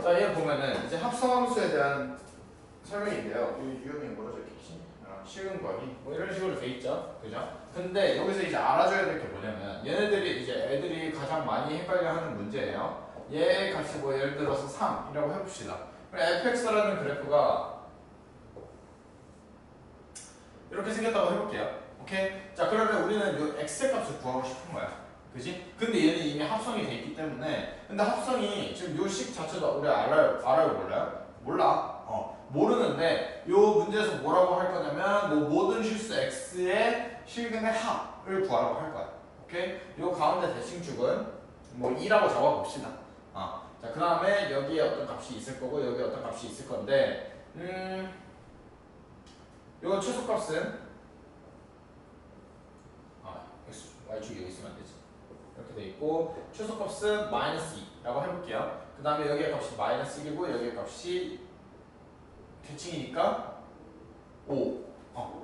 자, 얘 보면은 이제 합성함수에 대한 설명인데요. 이 유형이 뭐로 적혀있지? 식은 곱하기 뭐 이런 식으로 돼 있죠, 그죠? 근데 여기서 이제 알아줘야 될 게 뭐냐면 얘네들이 이제 애들이 가장 많이 헷갈려하는 문제예요. 얘 값이 뭐 예를 들어서 3이라고 해봅시다. 그럼 fx라는 그래프가 이렇게 생겼다고 해볼게요. 오케이? 자, 그러면 우리는 이 x의 값을 구하고 싶은 거야. 그지? 근데 얘는 이미 합성이 돼 있기 때문에 근데 합성이 지금 요 식 자체도 우리 알아요 몰라요? 몰라. 모르는데 요 문제에서 뭐라고 할 거냐면 뭐 모든 실수 x의 실근의 합을 구하라고 할 거야. 오케이? 요 가운데 대칭축은 뭐 2라고 적어봅시다. 자, 그 다음에 여기에 어떤 값이 있을 거고 여기에 어떤 값이 있을 건데 요 최소값은 y축이 여기 있으면 안 되지. 이렇게 돼 있고 최소값은 마이너스 2라고 해볼게요. 그 다음에 여기의 값이 마이너스 1이고 여기의 값이 대칭이니까 5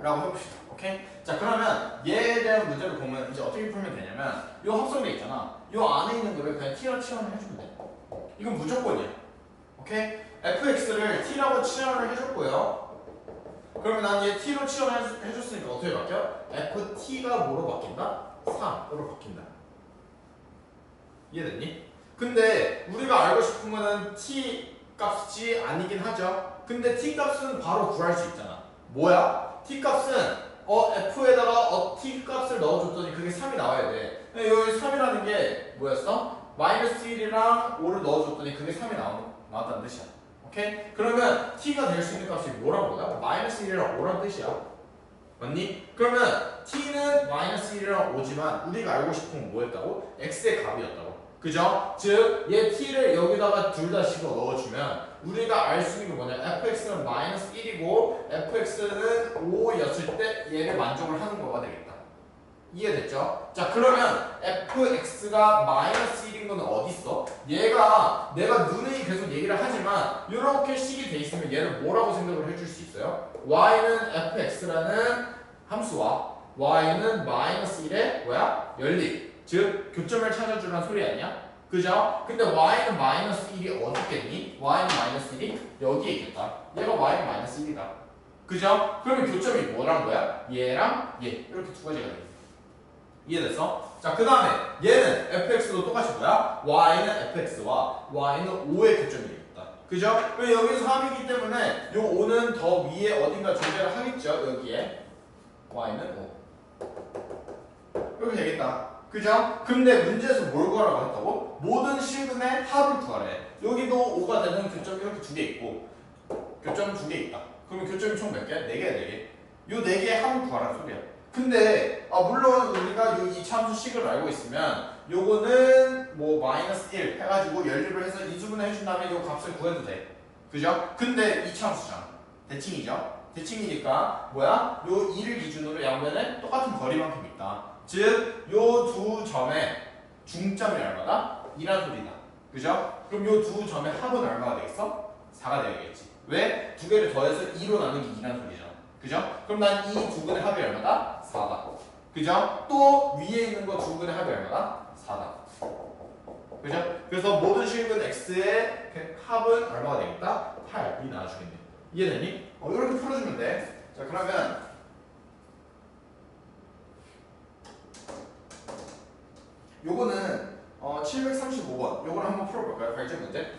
라고 해봅시다. 오케이? 자, 그러면 얘에 대한 문제를 보면 이제 어떻게 풀면 되냐면 요 합성돼 있잖아. 요 안에 있는 거를 그냥 t로 치환을 해주면 돼. 이건 무조건이야. 오케이? fx를 t라고 치환을 해줬고요. 그러면 난 얘 t로 치환해줬으니까 어떻게 바뀌어? ft가 뭐로 바뀐다? 3으로 바뀐다. 이해됐니? 근데 우리가 알고 싶은 거는 t 값이 아니긴 하죠. 근데 t 값은 바로 구할 수 있잖아. 뭐야? t 값은 f에다가 t 값을 넣어줬더니 그게 3이 나와야 돼. 여기 3이라는 게 뭐였어? 마이너스 1이랑 5를 넣어줬더니 그게 3이 나왔다는 뜻이야. 오케이? 그러면 t가 될 수 있는 값이 뭐라고 보다? 마이너스 1이랑 5라는 뜻이야. 맞니? 그러면 t는 마이너스 1이랑 5지만 우리가 알고 싶은 건 뭐였다고? x의 값이었다고. 그죠? 즉, 얘 t를 여기다가 둘 다 집어 넣어주면 우리가 알 수 있는 게 뭐냐? fx는 마이너스 1이고 fx는 5였을 때 얘를 만족을 하는 거가 되겠다. 이해됐죠? 자, 그러면 fx가 마이너스 1인 건 어디 있어? 얘가 내가 누누이 계속 얘기를 하지만 이렇게 식이 돼 있으면 얘를 뭐라고 생각을 해줄 수 있어요? y는 fx라는 함수와 y는 마이너스 1의 뭐야? 연립. 즉 교점을 찾아주라는 소리 아니야? 그죠? 근데 y는 마이너스 1이 어디 있겠니? y는 마이너스 1이 여기에 있겠다. 얘가 y는 마이너스 1이다. 그죠? 그러면 교점이 뭐란 거야? 얘랑 얘 이렇게 두 가지가 되겠다. 이해됐어? 자, 그 다음에 얘는 fx도 똑같이 뭐야? y는 fx와 y는 5의 교점이 되겠다. 그죠? 왜 여기서 3이기 때문에 요 5는 더 위에 어딘가 존재를 하겠죠? 여기에 y는 5 이렇게 되겠다. 그죠? 근데 문제에서 뭘 구하라고 했다고? 모든 실근의 합을 구하래. 여기도 5가 되는 교점이 이렇게 두 개 있고 교점은 두 개 있다. 그러면 교점이 총 몇 개야? 4개야, 4개. 요 4개의 합을 구하라는 소리야. 근데 물론 우리가 이 참수식을 알고 있으면 요거는 뭐 마이너스 1 해가지고 연립을 해서 이수분해 해준 다음에 요 값을 구해도 돼. 그죠? 근데 이 참수잖아. 대칭이죠? 대칭이니까 뭐야? 요 2를 기준으로 양변에 똑같은 거리만큼 있다. 즉 요 두 점의 중점이 얼마다? 2란 소리다. 그죠? 그럼 요 두 점의 합은 얼마가 되겠어? 4가 되겠지. 왜? 두 개를 더해서 2로 나누기 2란 소리잖아. 그죠? 그럼 난 이 두 근의 합이 얼마다? 4다. 그죠? 또 위에 있는 거 두 근의 합이 얼마다? 4다. 그죠? 그래서 모든 실근 x의 합은 얼마가 되겠다? 8이 나와주겠네. 이해되니? 이렇게 풀어주면 돼. 자, 그러면 요거는 735번 요거를 한번 풀어볼까요? 발전 문제.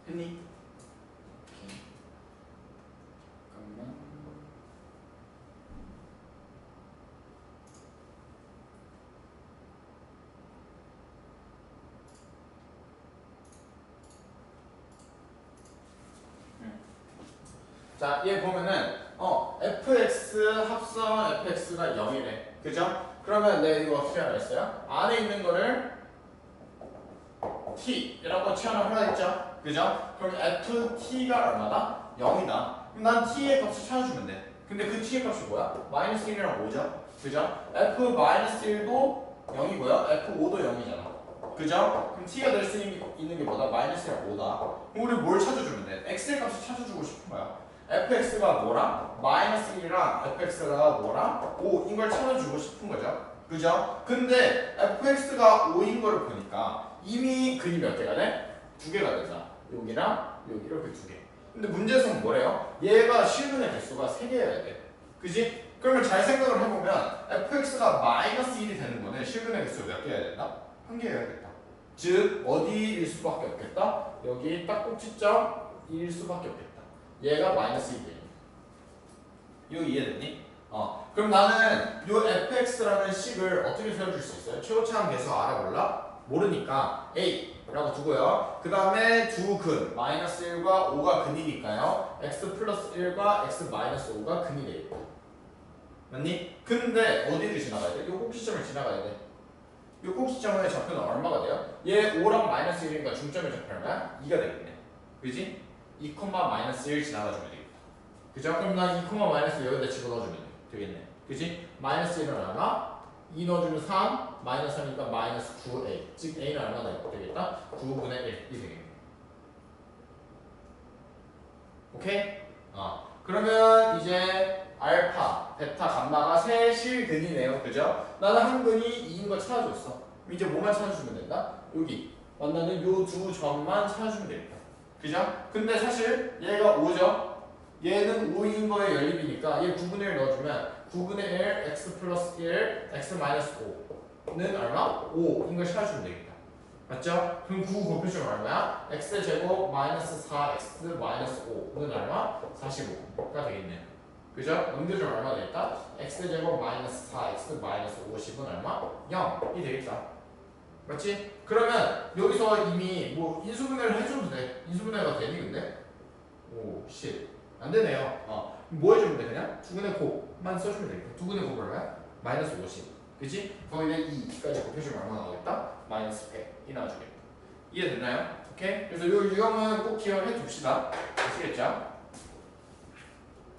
했니? 잠깐만. 자, 얘 보면은 fx 합성 fx가 0이래. 그죠? 그러면 내가 이거 어떻게 하라 했어요? 안에 있는 거를 t라고 치환을 하라 했죠? 그죠? 그럼 ft가 얼마다? 0이다. 그럼 난 t의 값을 찾아주면 돼. 근데 그 t의 값이 뭐야? 마이너스 1이랑 5죠? 그죠? f 마이너스 1도 0이고요. f5도 0이잖아. 그죠? 그럼 t가 될 수 있는 게 뭐다? 마이너스 1이랑 5다. 그럼 우리 뭘 찾아주면 돼? x의 값을 찾아주고 싶은 거야. fx가 뭐랑? 마이너스 1이랑 fx가 뭐랑? 5인 걸 찾아주고 싶은 거죠. 그죠? 근데 fx가 5인 거를 보니까 이미 근이 몇 개가 돼? 2개가 되잖아. 여기랑 여기 이렇게 2개. 근데 문제에서는 뭐래요? 얘가 실근의 개수가 3개여야 돼. 그지? 그러면 잘 생각을 해보면 fx가 마이너스 1이 되는 거는 실근의 개수가 몇 개여야 된다? 1개여야겠다. 즉 어디일 수밖에 없겠다? 여기 딱 꼭지점일 수밖에 없겠다. 얘가 마이너스 1이에요. 이거 이해됐니? 그럼 나는 요 fx라는 식을 어떻게 세워줄 수 있어요? 최고차항 계수 알아볼라? 모르니까 a라고 두고요. 그 다음에 두 근, 마이너스 1과 5가 근이니까요. x 플러스 1과 x 마이너스 5가 근이 되겠다. 맞니? 근데 어디를 지나가야 돼? 요 꼭지점을 지나가야 돼. 요 꼭지점의 좌표는 얼마가 돼요? 얘 5랑 마이너스 1이니까 중점의 좌표 얼마야? 2가 되겠네. 그지? 2, 마이너스 1 지나가주면 되겠다. 그죠? 그럼 난 2, 마이너스 여기다 집어넣어주면 되겠네. 그지? 마이너스 1은 얼마? 2 넣어주면 3, 마이너스 3이니까 마이너스 9a. 즉 a는 얼마나 되겠다? 9분의 1이 되겠네. 오케이? 그러면 이제 알파, 베타, 감마가 세 실근이네요. 그죠? 나는 한 근이 2인 거 찾아줬어. 이제 뭐만 찾아주면 된다? 여기 만나는 요 두 점만 찾아주면 되겠다. 그죠? 근데 사실 얘가 5죠? 얘는 5인 거의 연립이니까 얘 9분의 1 넣어주면 9분의 1 x 플러스 1 x 마이너스 5는 얼마? 5인 걸 찾아주면 되겠다. 맞죠? 그럼 9 곱해주면 얼마야? x제곱 마이너스 4x 마이너스 5는 얼마? 45가 되겠네요. 그죠? 넘겨주면 얼마 되겠다? x제곱 마이너스 4x 마이너스 50은 얼마? 0이 되겠다. 맞지? 그러면 여기서 이미 뭐 인수분해를 해줘도 돼. 인수분해가 되니 근데? 오, 쉣. 안 되네요. 뭐 해주면 돼 그냥? 두근의 곱만 써주면 되겠다. 두근의 곱 얼마야? 마이너스 50. 그치? 거기에 2까지 곱해주면 얼마 나오겠다? 마이너스 100이 나와주겠다. 이해됐나요? 오케이? 그래서 요 유형은 꼭 기억해 둡시다. 아시겠죠?